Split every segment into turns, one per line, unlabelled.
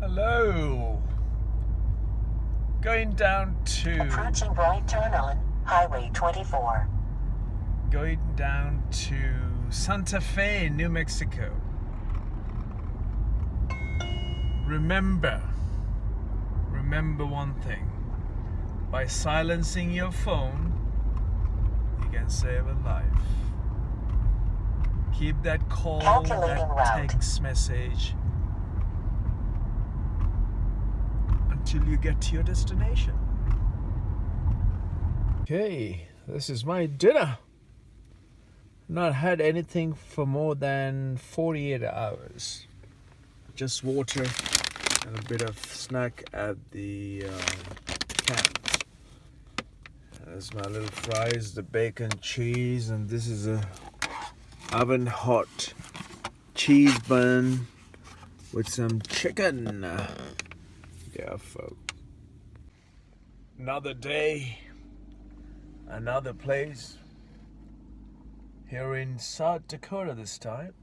Hello. Going down to...
Approaching right turn on Highway 24.
Going down to Santa Fe, New Mexico. Remember one thing. By silencing your phone, you can save a life. Keep that call,
Calculating route.
text message until you get to your destination. Okay, this is my dinner. Not had anything for more than 48 hours. Just water and a bit of snack at the camp. There's my little fries, the bacon, cheese, and this is a oven hot cheese bun with some chicken. Yeah, folks. Another day, another place. Here in South Dakota this time.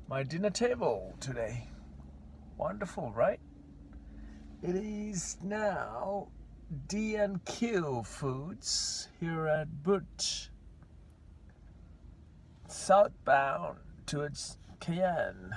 My dinner table today. Wonderful, right? It is now D&Q Foods here at Butte southbound towards Cayenne.